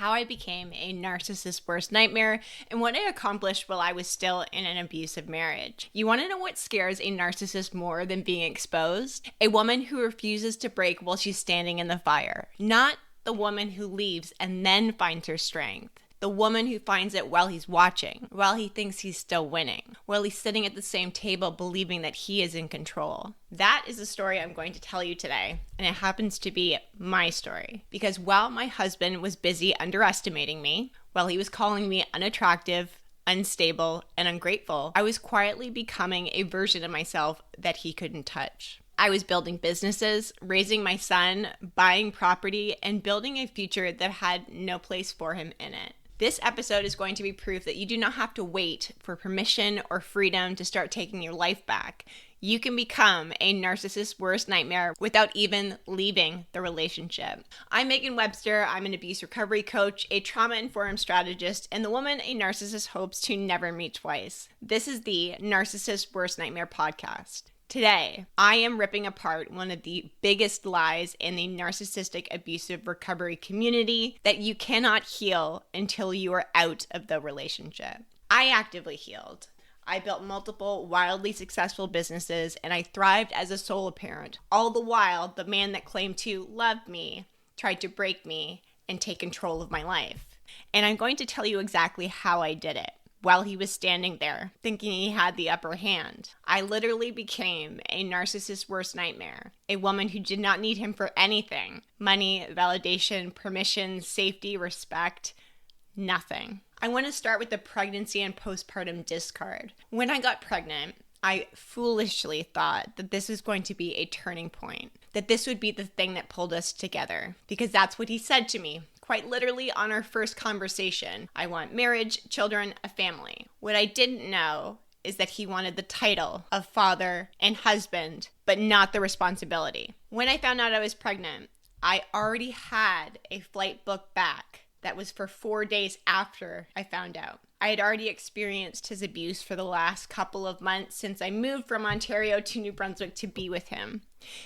how I became a narcissist's worst nightmare and what I accomplished while I was still in an abusive marriage. You want to know what scares a narcissist more than being exposed? A woman who refuses to break while she's standing in the fire. Not the woman who leaves and then finds her strength. The woman who finds it while he's watching, while he thinks he's still winning, while he's sitting at the same table believing that he is in control. That is the story I'm going to tell you today, and it happens to be my story. Because while my husband was busy underestimating me, while he was calling me unattractive, unstable, and ungrateful, I was quietly becoming a version of myself that he couldn't touch. I was building businesses, raising my son, buying property, and building a future that had no place for him in it. This episode is going to be proof that you do not have to wait for permission or freedom to start taking your life back. You can become a narcissist's worst nightmare without even leaving the relationship. I'm Megan Webster. I'm an abuse recovery coach, a trauma-informed strategist, and the woman a narcissist hopes to never meet twice. This is the Narcissist's Worst Nightmare podcast. Today, I am ripping apart one of the biggest lies in the narcissistic abusive recovery community that you cannot heal until you are out of the relationship. I actively healed. I built multiple wildly successful businesses and I thrived as a solo parent. All the while, the man that claimed to love me tried to break me and take control of my life. And I'm going to tell you exactly how I did it. While he was standing there, thinking he had the upper hand. I literally became a narcissist's worst nightmare. A woman who did not need him for anything. Money, validation, permission, safety, respect, nothing. I want to start with the pregnancy and postpartum discard. When I got pregnant, I foolishly thought that this was going to be a turning point. That this would be the thing that pulled us together. Because that's what he said to me. Quite literally on our first conversation. I want marriage, children, a family. What I didn't know is that he wanted the title of father and husband, but not the responsibility. When I found out I was pregnant, I already had a flight booked back that was for 4 days after I found out. I had already experienced his abuse for the last couple of months since I moved from Ontario to New Brunswick to be with him.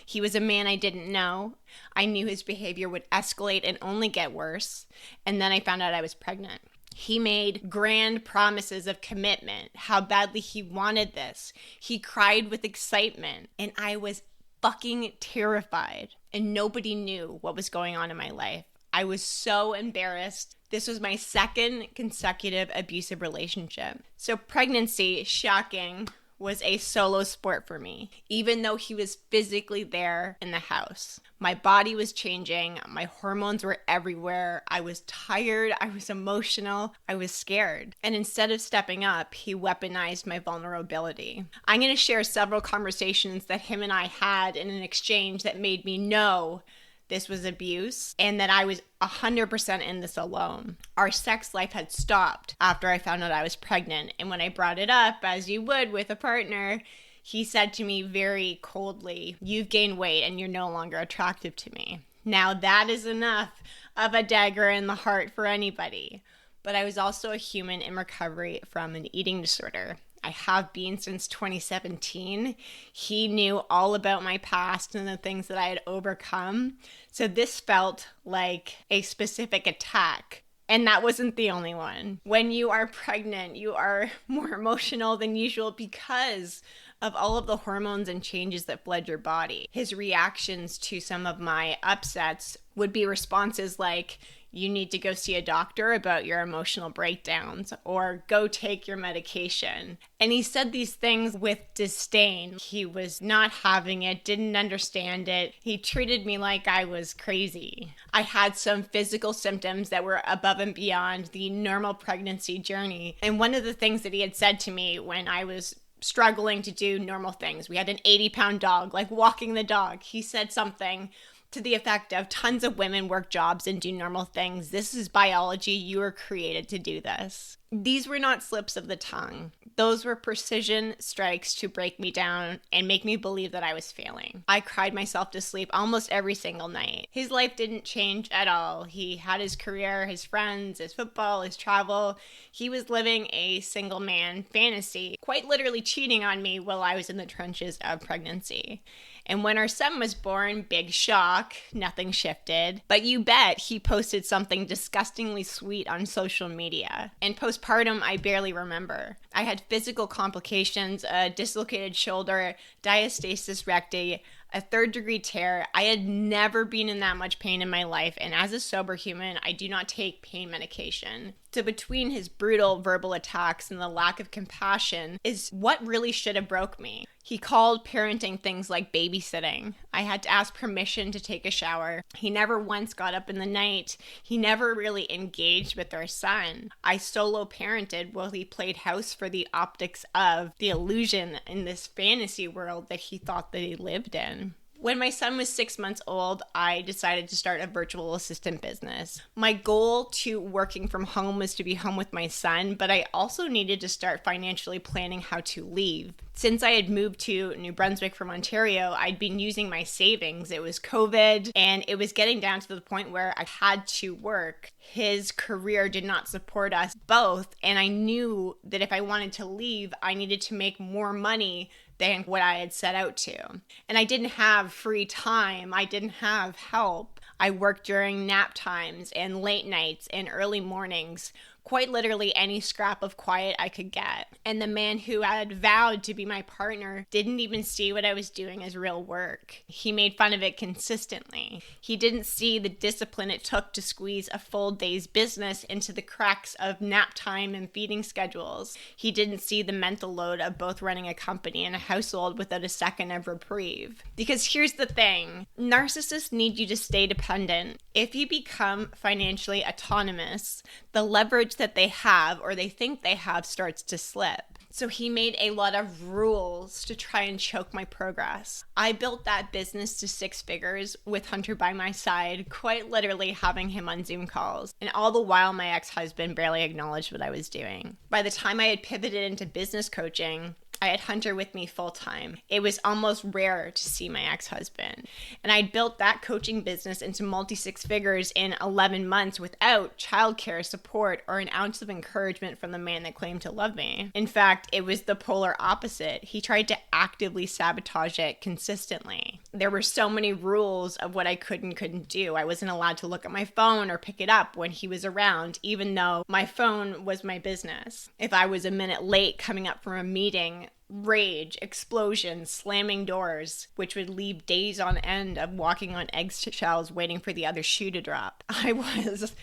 He was a man I didn't know. I knew his behavior would escalate and only get worse. And then I found out I was pregnant. He made grand promises of commitment, how badly he wanted this. He cried with excitement, and I was fucking terrified. And nobody knew what was going on in my life. I was so embarrassed. This was my second consecutive abusive relationship. So pregnancy, shocking, was a solo sport for me, even though he was physically there in the house. My body was changing. My hormones were everywhere. I was tired. I was emotional. I was scared. And instead of stepping up, he weaponized my vulnerability. I'm going to share several conversations that him and I had in an exchange that made me know this was abuse and that I was 100% in this alone. Our sex life had stopped after I found out I was pregnant. And when I brought it up, as you would with a partner, he said to me very coldly, "You've gained weight and you're no longer attractive to me." Now that is enough of a dagger in the heart for anybody. But I was also a human in recovery from an eating disorder. I have been since 2017. He knew all about my past and the things that I had overcome. So this felt like a specific attack. And that wasn't the only one. When you are pregnant, you are more emotional than usual because of all of the hormones and changes that flood your body. His reactions to some of my upsets would be responses like, "You need to go see a doctor about your emotional breakdowns," or "Go take your medication." And he said these things with disdain. He was not having it, didn't understand it. He treated me like I was crazy. I had some physical symptoms that were above and beyond the normal pregnancy journey. And one of the things that he had said to me when I was struggling to do normal things, we had an 80-pound dog, like walking the dog. He said something to the effect of, "Tons of women work jobs and do normal things. This is biology. You were created to do this." These were not slips of the tongue. Those were precision strikes to break me down and make me believe that I was failing. I cried myself to sleep almost every single night. His life didn't change at all. He had his career, his friends, his football, his travel. He was living a single man fantasy, quite literally cheating on me while I was in the trenches of pregnancy. And when our son was born, big shock, nothing shifted. But you bet he posted something disgustingly sweet on social media. And postpartum, I barely remember. I had physical complications, a dislocated shoulder, diastasis recti, a 3rd-degree tear. I had never been in that much pain in my life, and as a sober human, I do not take pain medication. So between his brutal verbal attacks and the lack of compassion is what really should have broke me. He called parenting things like babysitting. I had to ask permission to take a shower. He never once got up in the night. He never really engaged with our son. I solo parented while he played house for the optics of the illusion in this fantasy world that he thought that he lived in. When my son was 6 months old, I decided to start a virtual assistant business. My goal to working from home was to be home with my son, but I also needed to start financially planning how to leave. Since I had moved to New Brunswick from Ontario, I'd been using my savings. It was COVID, and it was getting down to the point where I had to work. His career did not support us both, and I knew that if I wanted to leave, I needed to make more money than what I had set out to. And I didn't have free time. I didn't have help. I worked during nap times and late nights and early mornings, quite literally any scrap of quiet I could get. And the man who had vowed to be my partner didn't even see what I was doing as real work. He made fun of it consistently. He didn't see the discipline it took to squeeze a full day's business into the cracks of nap time and feeding schedules. He didn't see the mental load of both running a company and a household without a second of reprieve. Because here's the thing, narcissists need you to stay dependent. If you become financially autonomous, the leverage that they have or they think they have starts to slip. So he made a lot of rules to try and choke my progress. I built that business to 6 figures with Hunter by my side, quite literally having him on Zoom calls. And all the while, my ex-husband barely acknowledged what I was doing. By the time I had pivoted into business coaching, I had Hunter with me full time. It was almost rare to see my ex-husband. And I built that coaching business into multi-6 figures in 11 months without childcare support or an ounce of encouragement from the man that claimed to love me. In fact, it was the polar opposite. He tried to actively sabotage it consistently. There were so many rules of what I could and couldn't do. I wasn't allowed to look at my phone or pick it up when he was around, even though my phone was my business. If I was a minute late coming up from a meeting, rage, explosions, slamming doors, which would leave days on end of walking on eggshells waiting for the other shoe to drop. I was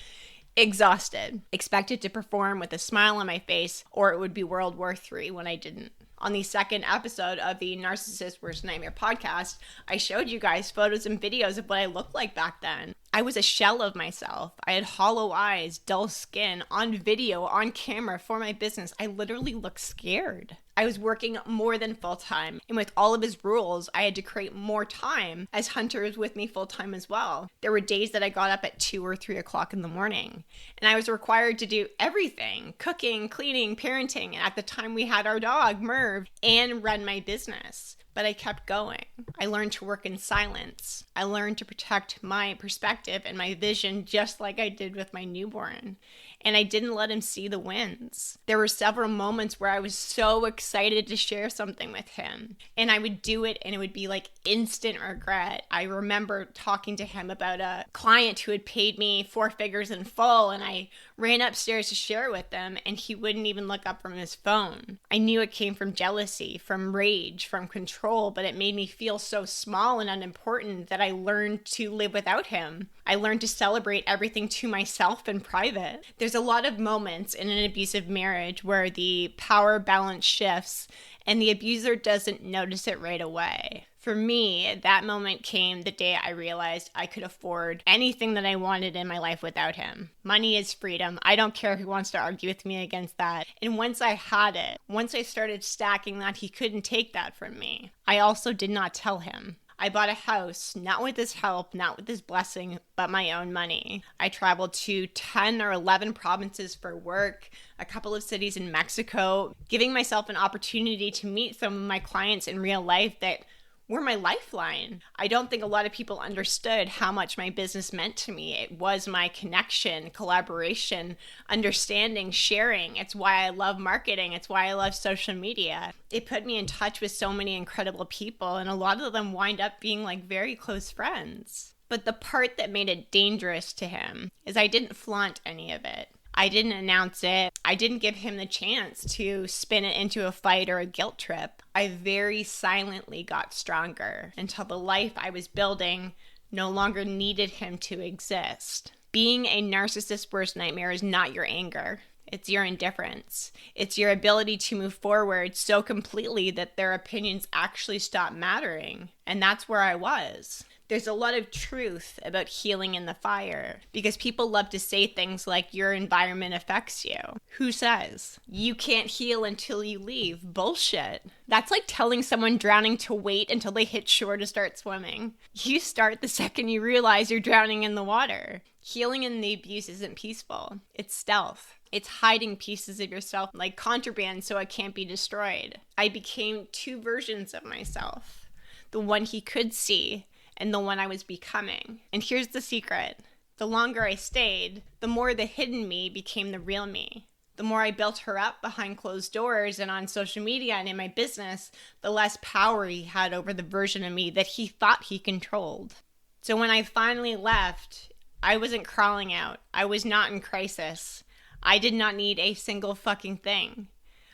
exhausted, expected to perform with a smile on my face, or it would be World War III when I didn't. On the second episode of the Narcissist Worst Nightmare podcast, I showed you guys photos and videos of what I looked like back then. I was a shell of myself. I had hollow eyes, dull skin, on video, on camera for my business. I literally looked scared. I was working more than full-time, and with all of his rules, I had to create more time as Hunter was with me full-time as well. There were days that I got up at 2 or 3 o'clock in the morning, and I was required to do everything, cooking, cleaning, parenting, and at the time we had our dog, Merv, and run my business. But I kept going. I learned to work in silence. I learned to protect my perspective and my vision just like I did with my newborn. And I didn't let him see the wins. There were several moments where I was so excited to share something with him. And I would do it and it would be like instant regret. I remember talking to him about a client who had paid me 4 figures in full, and I ran upstairs to share it with them, and he wouldn't even look up from his phone. I knew it came from jealousy, from rage, from control, but it made me feel so small and unimportant that I learned to live without him. I learned to celebrate everything to myself in private. There's a lot of moments in an abusive marriage where the power balance shifts and the abuser doesn't notice it right away. For me, that moment came the day I realized I could afford anything that I wanted in my life without him. Money is freedom. I don't care who wants to argue with me against that. And once I had it, once I started stacking that, he couldn't take that from me. I also did not tell him. I bought a house, not with his help, not with his blessing, but my own money. I traveled to 10 or 11 provinces for work, a couple of cities in Mexico, giving myself an opportunity to meet some of my clients in real life that were my lifeline. I don't think a lot of people understood how much my business meant to me. It was my connection, collaboration, understanding, sharing. It's why I love marketing. It's why I love social media. It put me in touch with so many incredible people, and a lot of them wind up being like very close friends. But the part that made it dangerous to him is I didn't flaunt any of it. I didn't announce it. I didn't give him the chance to spin it into a fight or a guilt trip. I very silently got stronger until the life I was building no longer needed him to exist. Being a narcissist's worst nightmare is not your anger. It's your indifference. It's your ability to move forward so completely that their opinions actually stop mattering. And that's where I was. There's a lot of truth about healing in the fire because people love to say things like your environment affects you. Who says? You can't heal until you leave. Bullshit. That's like telling someone drowning to wait until they hit shore to start swimming. You start the second you realize you're drowning in the water. Healing in the abuse isn't peaceful. It's stealth. It's hiding pieces of yourself like contraband so it can't be destroyed. I became two versions of myself. The one he could see and the one I was becoming. And here's the secret. The longer I stayed, the more the hidden me became the real me. The more I built her up behind closed doors and on social media and in my business, the less power he had over the version of me that he thought he controlled. So when I finally left, I wasn't crawling out. I was not in crisis. I did not need a single fucking thing.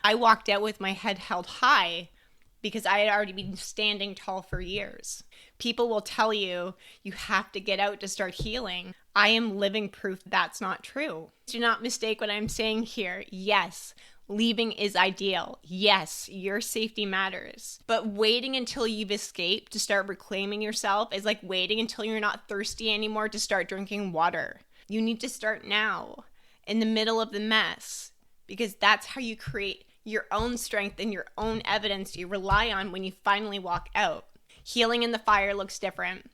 I walked out with my head held high because I had already been standing tall for years. People will tell you, you have to get out to start healing. I am living proof that's not true. Do not mistake what I'm saying here. Yes, leaving is ideal. Yes, your safety matters. But waiting until you've escaped to start reclaiming yourself is like waiting until you're not thirsty anymore to start drinking water. You need to start now, in the middle of the mess, because that's how you create your own strength and your own evidence you rely on when you finally walk out. Healing in the fire looks different.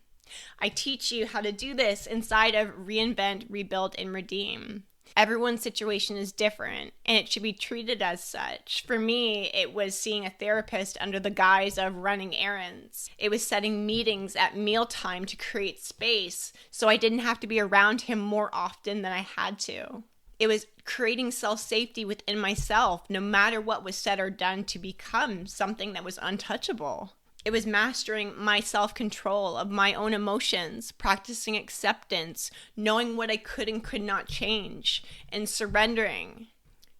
I teach you how to do this inside of Reinvent, Rebuild, and Redeem. Everyone's situation is different, and it should be treated as such. For me, it was seeing a therapist under the guise of running errands. It was setting meetings at mealtime to create space so I didn't have to be around him more often than I had to. It was creating self-safety within myself, no matter what was said or done, to become something that was untouchable. It was mastering my self-control of my own emotions, practicing acceptance, knowing what I could and could not change, and surrendering.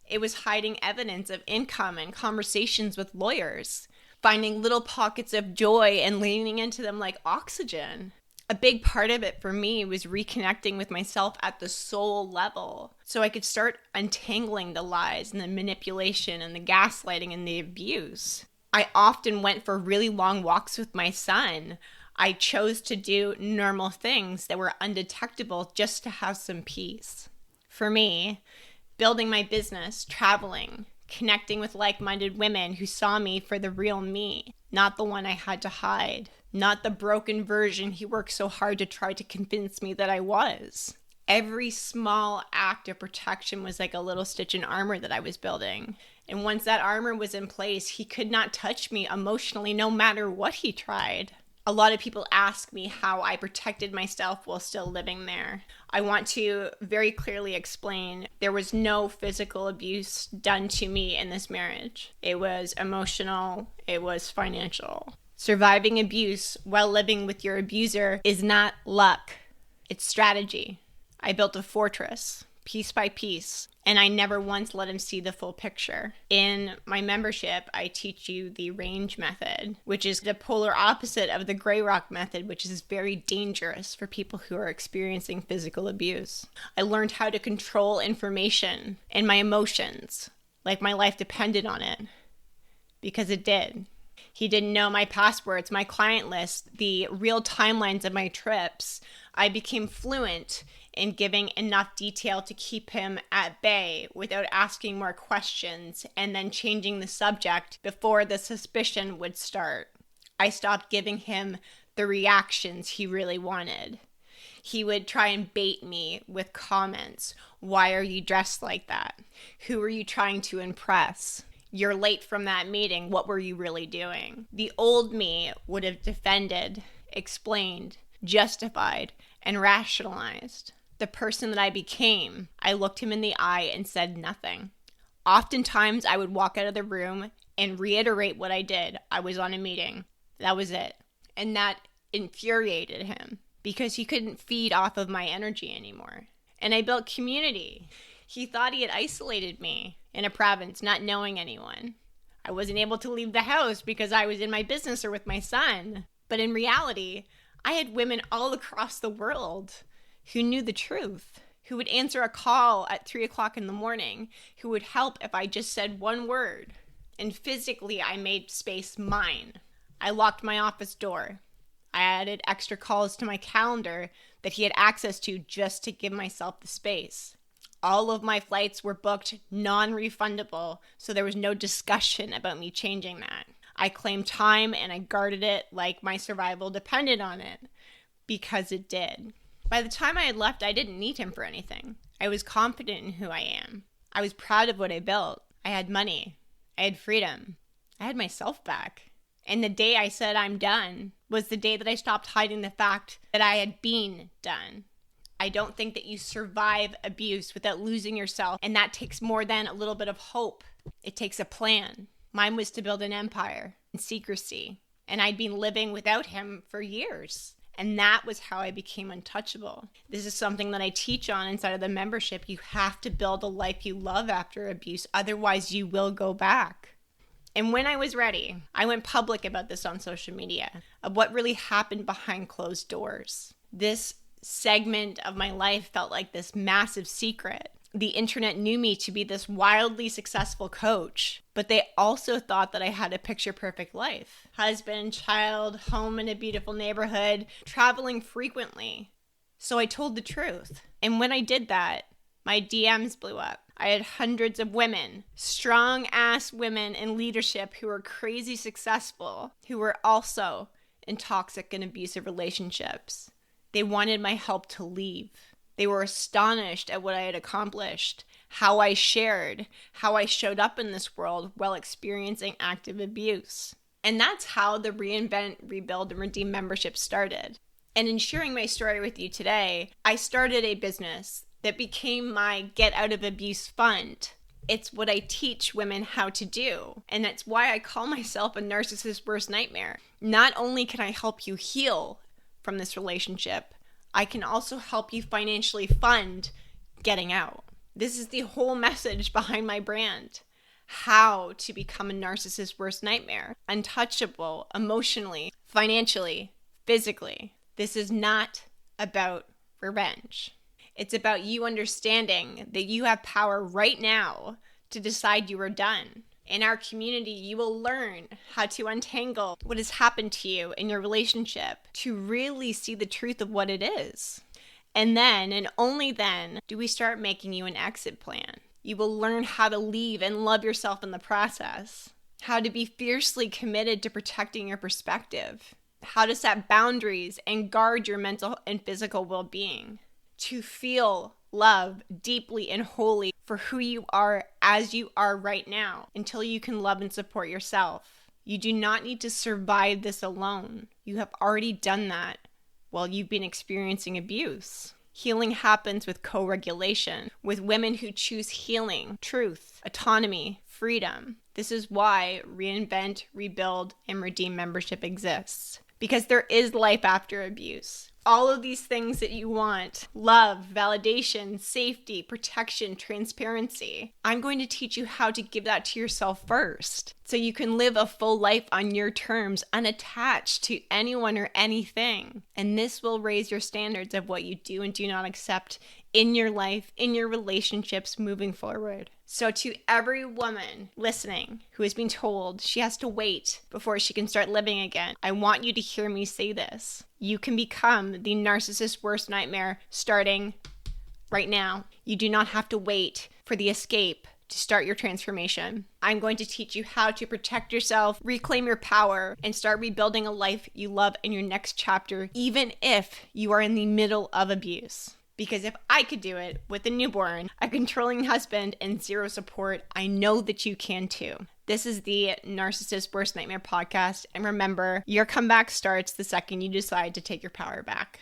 It was hiding evidence of income and conversations with lawyers, finding little pockets of joy and leaning into them like oxygen. A big part of it for me was reconnecting with myself at the soul level so I could start untangling the lies and the manipulation and the gaslighting and the abuse. I often went for really long walks with my son. I chose to do normal things that were undetectable just to have some peace. For me, building my business, traveling, connecting with like-minded women who saw me for the real me, not the one I had to hide, not the broken version he worked so hard to try to convince me that I was. Every small act of protection was like a little stitch in armor that I was building. And once that armor was in place, he could not touch me emotionally no matter what he tried. A lot of people ask me how I protected myself while still living there. I want to very clearly explain there was no physical abuse done to me in this marriage. It was emotional. It was financial. Surviving abuse while living with your abuser is not luck. It's strategy. I built a fortress, piece by piece, and I never once let him see the full picture. In my membership, I teach you the range method, which is the polar opposite of the gray rock method, which is very dangerous for people who are experiencing physical abuse. I learned how to control information and my emotions, like my life depended on it, because it did. He didn't know my passwords, my client list, the real timelines of my trips. I became fluent in giving enough detail to keep him at bay without asking more questions and then changing the subject before the suspicion would start. I stopped giving him the reactions he really wanted. He would try and bait me with comments. Why are you dressed like that? Who are you trying to impress? you're late from that meeting. What were you really doing? The old me would have defended, explained, justified, and rationalized. The person that I became, I looked him in the eye and said nothing. Oftentimes, I would walk out of the room and reiterate what I did. I was on a meeting. That was it. And that infuriated him because he couldn't feed off of my energy anymore. And I built community. He thought he had isolated me in a province, not knowing anyone. I wasn't able to leave the house because I was in my business or with my son. But in reality, I had women all across the world who knew the truth, who would answer a call at 3 o'clock in the morning, who would help if I just said one word. And physically, I made space mine. I locked my office door. I added extra calls to my calendar that he had access to just to give myself the space. All of my flights were booked non-refundable, so there was no discussion about me changing that. I claimed time and I guarded it like my survival depended on it, because it did. By the time I had left, I didn't need him for anything. I was confident in who I am. I was proud of what I built. I had money. I had freedom. I had myself back. And the day I said I'm done was the day that I stopped hiding the fact that I had been done. I don't think that you survive abuse without losing yourself, and that takes more than a little bit of hope. It takes a plan. Mine was to build an empire in secrecy, and I'd been living without him for years. And that was how I became untouchable. This is something that I teach on inside of the membership. You have to build a life you love after abuse, otherwise you will go back. And when I was ready, I went public about this on social media, of what really happened behind closed doors. This segment of my life felt like this massive secret. The internet knew me to be this wildly successful coach, but they also thought that I had a picture-perfect life. Husband, child, home in a beautiful neighborhood, traveling frequently. So I told the truth. And when I did that, my DMs blew up. I had hundreds of women, strong-ass women in leadership who were crazy successful, who were also in toxic and abusive relationships. They wanted my help to leave. They were astonished at what I had accomplished, how I shared, how I showed up in this world while experiencing active abuse. And that's how the Reinvent, Rebuild, and Redeem membership started. And in sharing my story with you today, I started a business that became my Get Out of Abuse Fund. It's what I teach women how to do. And that's why I call myself a narcissist's worst nightmare. Not only can I help you heal from this relationship, I can also help you financially fund getting out. This is the whole message behind my brand. How to become a narcissist's worst nightmare. Untouchable, emotionally, financially, physically. This is not about revenge. It's about you understanding that you have power right now to decide you are done. In our community, you will learn how to untangle what has happened to you in your relationship to really see the truth of what it is. And then, and only then, do we start making you an exit plan. You will learn how to leave and love yourself in the process, how to be fiercely committed to protecting your perspective, how to set boundaries and guard your mental and physical well-being, to feel love deeply and wholly for who you are as you are right now until you can love and support yourself. You do not need to survive this alone. You have already done that while you've been experiencing abuse. Healing happens with co-regulation, with women who choose healing, truth, autonomy, freedom. This is why Reinvent, Rebuild, and Redeem membership exists. Because there is life after abuse. All of these things that you want, love, validation, safety, protection, transparency. I'm going to teach you how to give that to yourself first so you can live a full life on your terms, unattached to anyone or anything. And this will raise your standards of what you do and do not accept in your life, in your relationships moving forward. So to every woman listening who has been told she has to wait before she can start living again, I want you to hear me say this. You can become the narcissist's worst nightmare starting right now. You do not have to wait for the escape to start your transformation. I'm going to teach you how to protect yourself, reclaim your power, and start rebuilding a life you love in your next chapter, even if you are in the middle of abuse. Because if I could do it with a newborn, a controlling husband, and zero support, I know that you can too. This is the Narcissist Worst Nightmare podcast. And remember, your comeback starts the second you decide to take your power back.